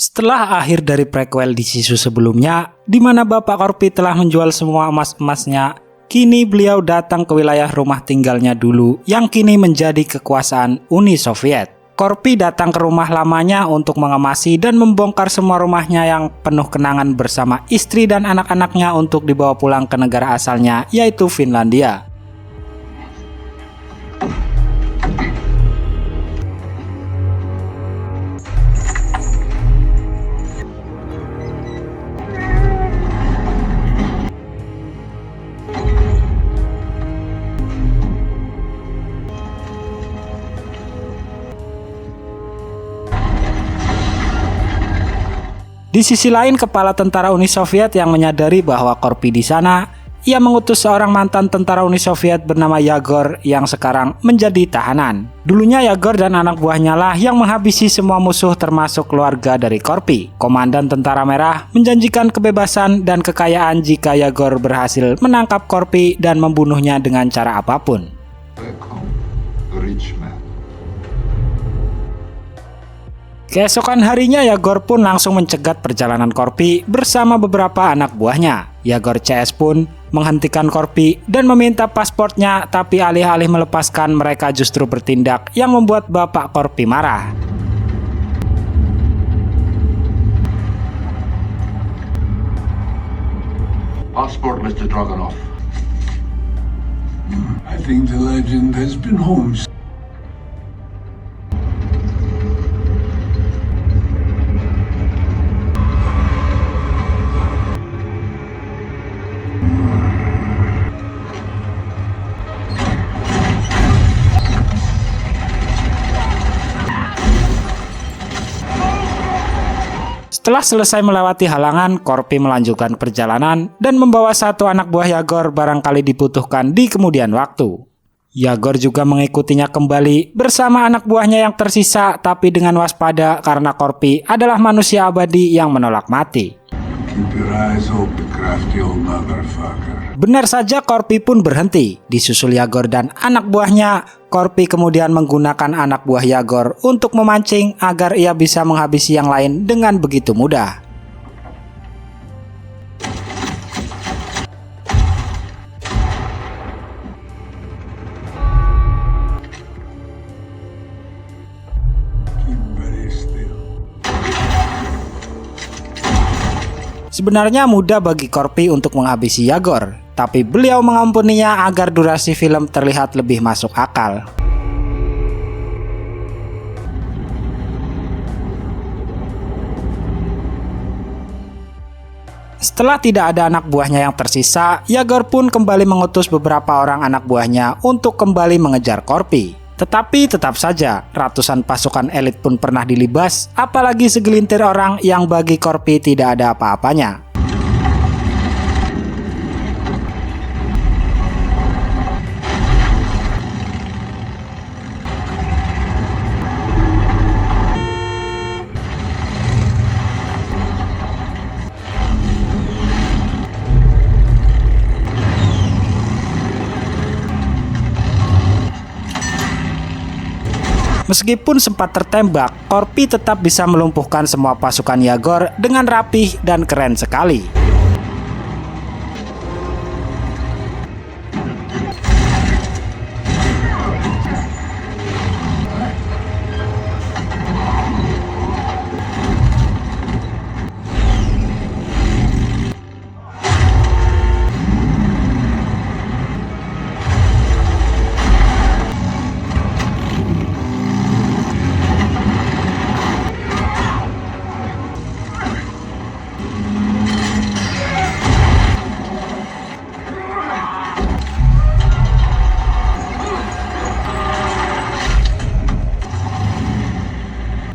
Setelah akhir dari prequel di season sebelumnya, di mana Bapak Corpi telah menjual semua emas-emasnya, kini beliau datang ke wilayah rumah tinggalnya dulu yang kini menjadi kekuasaan Uni Soviet. Corpi datang ke rumah lamanya untuk mengemasi dan membongkar semua rumahnya yang penuh kenangan bersama istri dan anak-anaknya untuk dibawa pulang ke negara asalnya, yaitu Finlandia. Di sisi lain, kepala tentara Uni Soviet yang menyadari bahwa Corpi di sana, ia mengutus seorang mantan tentara Uni Soviet bernama Yagor yang sekarang menjadi tahanan. Dulunya Yagor dan anak buahnya lah yang menghabisi semua musuh termasuk keluarga dari Corpi. Komandan Tentara Merah menjanjikan kebebasan dan kekayaan jika Yagor berhasil menangkap Corpi dan membunuhnya dengan cara apapun. Keesokan harinya Yagor pun langsung mencegat perjalanan Corpi bersama beberapa anak buahnya. Yagor CS pun menghentikan Corpi dan meminta pasportnya, tapi alih-alih melepaskan mereka justru bertindak yang membuat Bapak Corpi marah. Passport, Mr. Dragunov. I think the legend has been home. Setelah selesai melewati halangan, Corpi melanjutkan perjalanan dan membawa satu anak buah Yagor barangkali dibutuhkan di kemudian waktu. Yagor juga mengikutinya kembali bersama anak buahnya yang tersisa, tapi dengan waspada karena Corpi adalah manusia abadi yang menolak mati. Keep your eyes open, crafty old motherfucker. Benar saja, Corpi pun berhenti. Disusul Yagor dan anak buahnya, Corpi kemudian menggunakan anak buah Yagor untuk memancing agar ia bisa menghabisi yang lain dengan begitu mudah. Keep very still. Sebenarnya mudah bagi Corpi untuk menghabisi Yagor, tapi beliau mengampuninya agar durasi film terlihat lebih masuk akal. Setelah tidak ada anak buahnya yang tersisa, Yagor pun kembali mengutus beberapa orang anak buahnya untuk kembali mengejar Corpi. Tetapi tetap saja, ratusan pasukan elit pun pernah dilibas, apalagi segelintir orang yang bagi Corpi tidak ada apa-apanya. Meskipun sempat tertembak, Corpi tetap bisa melumpuhkan semua pasukan Yagor dengan rapih dan keren sekali.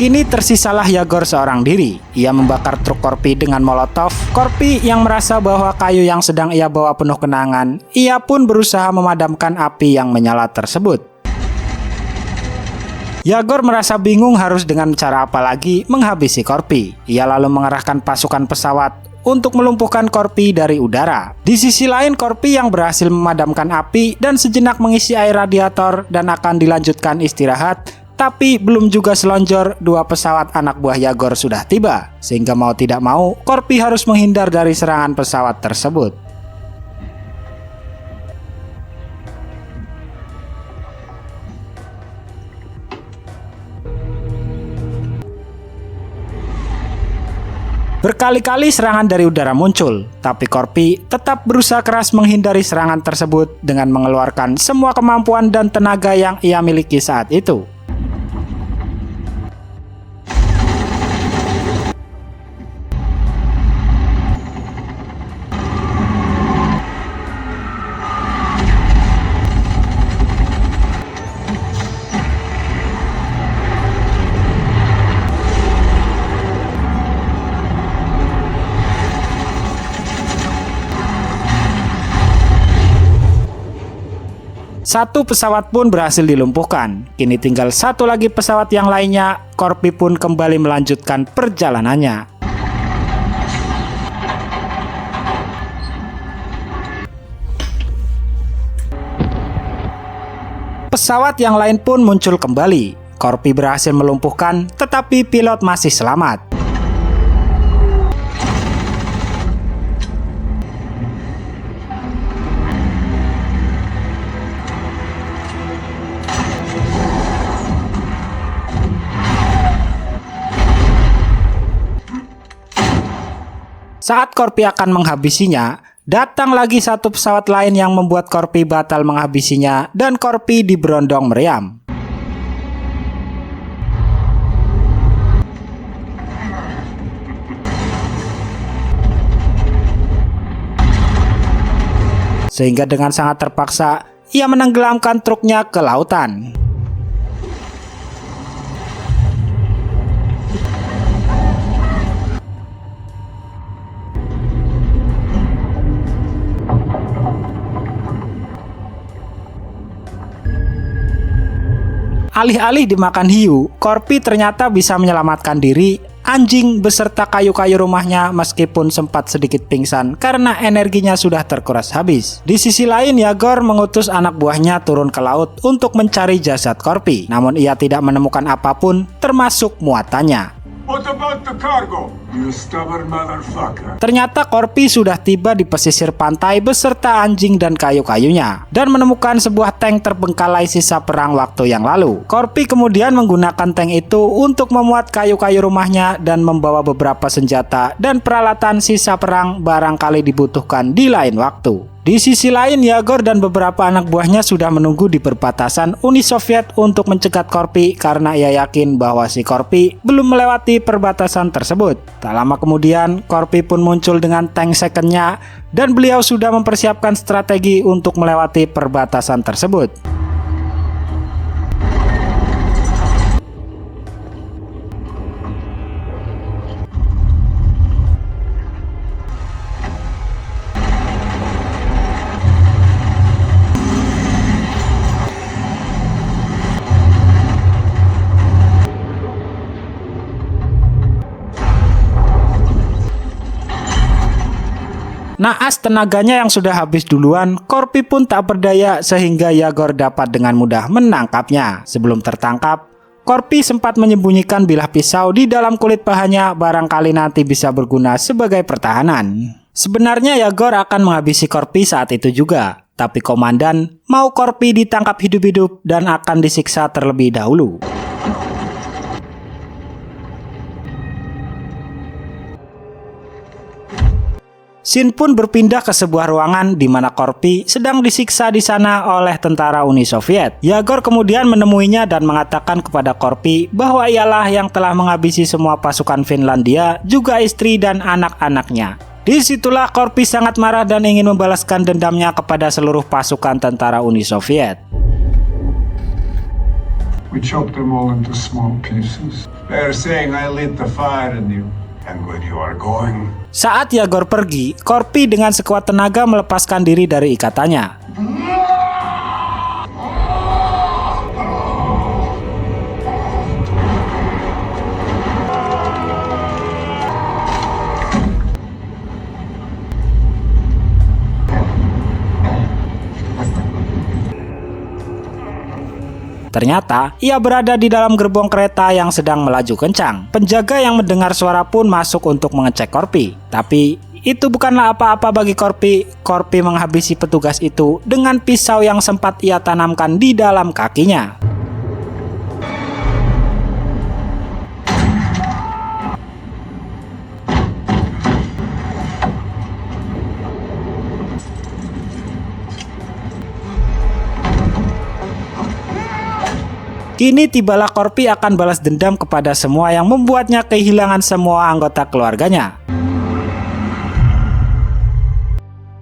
Kini tersisalah Yagor seorang diri. Ia membakar truk Corpi dengan molotov. Corpi yang merasa bahwa kayu yang sedang ia bawa penuh kenangan, ia pun berusaha memadamkan api yang menyala tersebut. Yagor merasa bingung harus dengan cara apa lagi menghabisi Corpi. Ia lalu mengerahkan pasukan pesawat untuk melumpuhkan Corpi dari udara. Di sisi lain, Corpi yang berhasil memadamkan api dan sejenak mengisi air radiator dan akan dilanjutkan istirahat, Tetapi belum juga selonjor, dua pesawat anak buah Yagor sudah tiba, sehingga mau tidak mau, Corpi harus menghindar dari serangan pesawat tersebut. Berkali-kali serangan dari udara muncul, tapi Corpi tetap berusaha keras menghindari serangan tersebut dengan mengeluarkan semua kemampuan dan tenaga yang ia miliki saat itu. Satu pesawat pun berhasil dilumpuhkan. Kini tinggal satu lagi pesawat yang lainnya. Corpi pun kembali melanjutkan perjalanannya. Pesawat yang lain pun muncul kembali. Corpi berhasil melumpuhkan, tetapi pilot masih selamat. Saat Corpi akan menghabisinya, datang lagi satu pesawat lain yang membuat Corpi batal menghabisinya dan Corpi diberondong meriam. Sehingga dengan sangat terpaksa, ia menenggelamkan truknya ke lautan. Alih-alih dimakan hiu, Corpi ternyata bisa menyelamatkan diri, anjing beserta kayu-kayu rumahnya meskipun sempat sedikit pingsan karena energinya sudah terkuras habis. Di sisi lain, Yagor mengutus anak buahnya turun ke laut untuk mencari jasad Corpi. Namun ia tidak menemukan apapun, termasuk muatannya. What about the cargo? You stubborn motherfucker. Ternyata Corpi sudah tiba di pesisir pantai beserta anjing dan kayu-kayunya dan menemukan sebuah tank terbengkalai sisa perang waktu yang lalu. Corpi kemudian menggunakan tank itu untuk memuat kayu-kayu rumahnya dan membawa beberapa senjata dan peralatan sisa perang barangkali dibutuhkan di lain waktu. Di sisi lain, Yagor dan beberapa anak buahnya sudah menunggu di perbatasan Uni Soviet untuk mencegat Corpi karena ia yakin bahwa si Corpi belum melewati perbatasan tersebut. Tak lama kemudian, Corpi pun muncul dengan tank second-nya dan beliau sudah mempersiapkan strategi untuk melewati perbatasan tersebut. Naas tenaganya yang sudah habis duluan, Corpi pun tak berdaya sehingga Yagor dapat dengan mudah menangkapnya. Sebelum tertangkap, Corpi sempat menyembunyikan bilah pisau di dalam kulit pahanya barangkali nanti bisa berguna sebagai pertahanan. Sebenarnya Yagor akan menghabisi Corpi saat itu juga, tapi komandan mau Corpi ditangkap hidup-hidup dan akan disiksa terlebih dahulu. Shin pun berpindah ke sebuah ruangan di mana Corpi sedang disiksa di sana oleh tentara Uni Soviet. Yagor kemudian menemuinya dan mengatakan kepada Corpi bahwa ialah yang telah menghabisi semua pasukan Finlandia, juga istri dan anak-anaknya. Disitulah Corpi sangat marah dan ingin membalaskan dendamnya kepada seluruh pasukan tentara Uni Soviet. We chopped them all into small pieces. They're saying I lit the fire in you. And when you are going... Saat Yagor pergi, Corpi dengan sekuat tenaga melepaskan diri dari ikatannya. Ternyata ia berada di dalam gerbong kereta yang sedang melaju kencang. Penjaga yang mendengar suara pun masuk untuk mengecek Corpi. Tapi itu bukanlah apa-apa bagi Corpi. Corpi menghabisi petugas itu dengan pisau yang sempat ia tanamkan di dalam kakinya. Kini tibalah Corpi akan balas dendam kepada semua yang membuatnya kehilangan semua anggota keluarganya.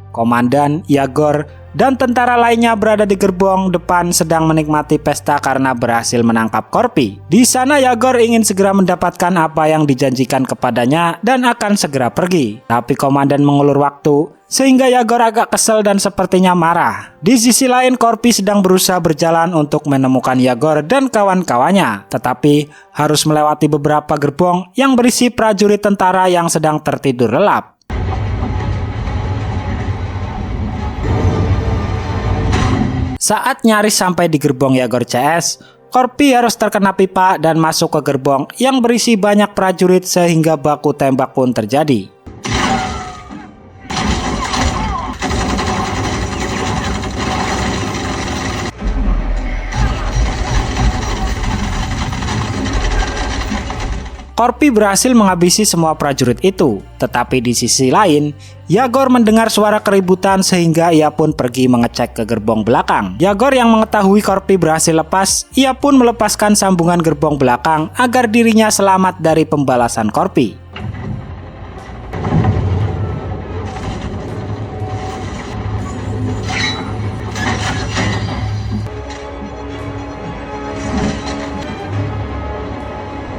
Komandan, Yagor, dan tentara lainnya berada di gerbong depan sedang menikmati pesta karena berhasil menangkap Corpi. Di sana Yagor ingin segera mendapatkan apa yang dijanjikan kepadanya dan akan segera pergi. Tapi komandan mengulur waktu sehingga Yagor agak kesal dan sepertinya marah. Di sisi lain Corpi sedang berusaha berjalan untuk menemukan Yagor dan kawan-kawannya, tetapi harus melewati beberapa gerbong yang berisi prajurit tentara yang sedang tertidur lelap. Saat nyaris sampai di gerbong Yagor CS, Corpi harus terkena pipa dan masuk ke gerbong yang berisi banyak prajurit sehingga baku tembak pun terjadi. Corpi berhasil menghabisi semua prajurit itu, tetapi di sisi lain, Yagor mendengar suara keributan sehingga ia pun pergi mengecek ke gerbong belakang. Yagor yang mengetahui Corpi berhasil lepas, ia pun melepaskan sambungan gerbong belakang agar dirinya selamat dari pembalasan Corpi.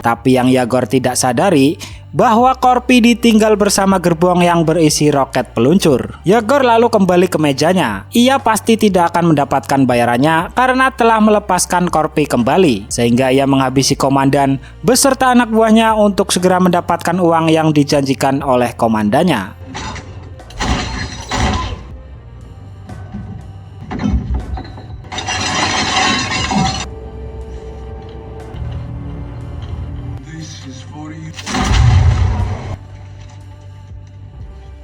Tapi yang Yagor tidak sadari bahwa Corpi ditinggal bersama gerbong yang berisi roket peluncur. Yagor lalu kembali ke mejanya. Ia pasti tidak akan mendapatkan bayarannya karena telah melepaskan Corpi kembali, sehingga ia menghabisi komandan beserta anak buahnya untuk segera mendapatkan uang yang dijanjikan oleh komandannya.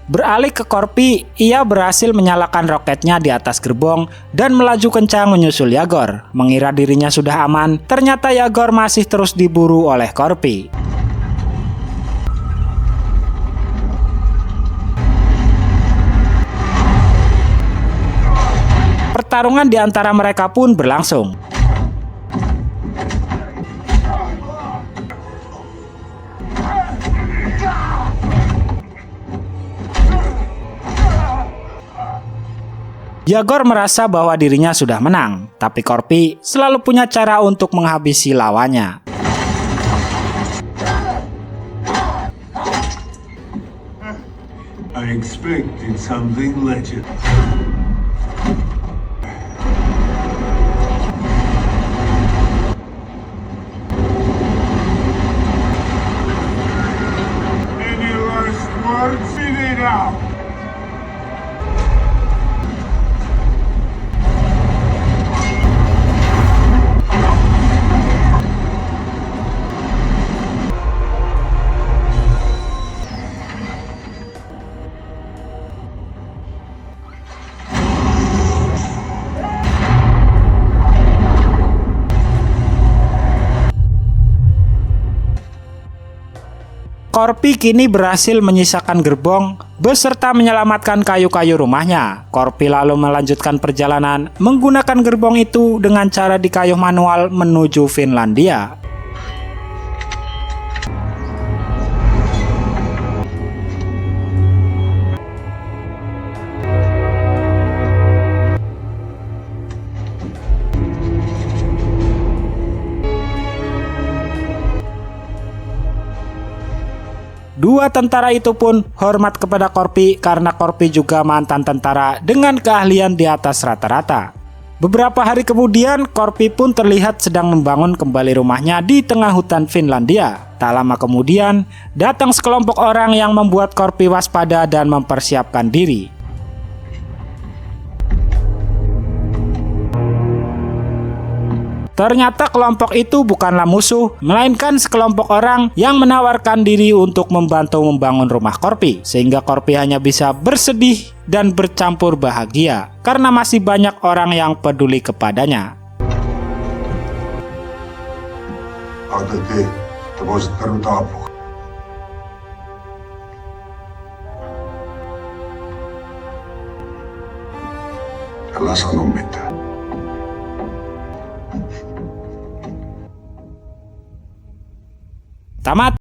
Beralih ke Corpi, ia berhasil menyalakan roketnya di atas gerbong dan melaju kencang menyusul Yagor. Mengira dirinya sudah aman, ternyata Yagor masih terus diburu oleh Corpi. Pertarungan di antara mereka pun berlangsung. Yagor merasa bahwa dirinya sudah menang, tapi Corpi selalu punya cara untuk menghabisi lawannya. I expected something legend. Any last words? Spit it out. Corpi kini berhasil menyisakan gerbong beserta menyelamatkan kayu-kayu rumahnya. Corpi lalu melanjutkan perjalanan menggunakan gerbong itu dengan cara dikayuh manual menuju Finlandia. Dua tentara itu pun hormat kepada Corpi karena Corpi juga mantan tentara dengan keahlian di atas rata-rata. Beberapa hari kemudian, Corpi pun terlihat sedang membangun kembali rumahnya di tengah hutan Finlandia. Tak lama kemudian, datang sekelompok orang yang membuat Corpi waspada dan mempersiapkan diri. Ternyata kelompok itu bukanlah musuh, melainkan sekelompok orang yang menawarkan diri untuk membantu membangun rumah Korpi, sehingga Korpi hanya bisa bersedih dan bercampur bahagia karena masih banyak orang yang peduli kepadanya. Älä sano mitään. Tamat.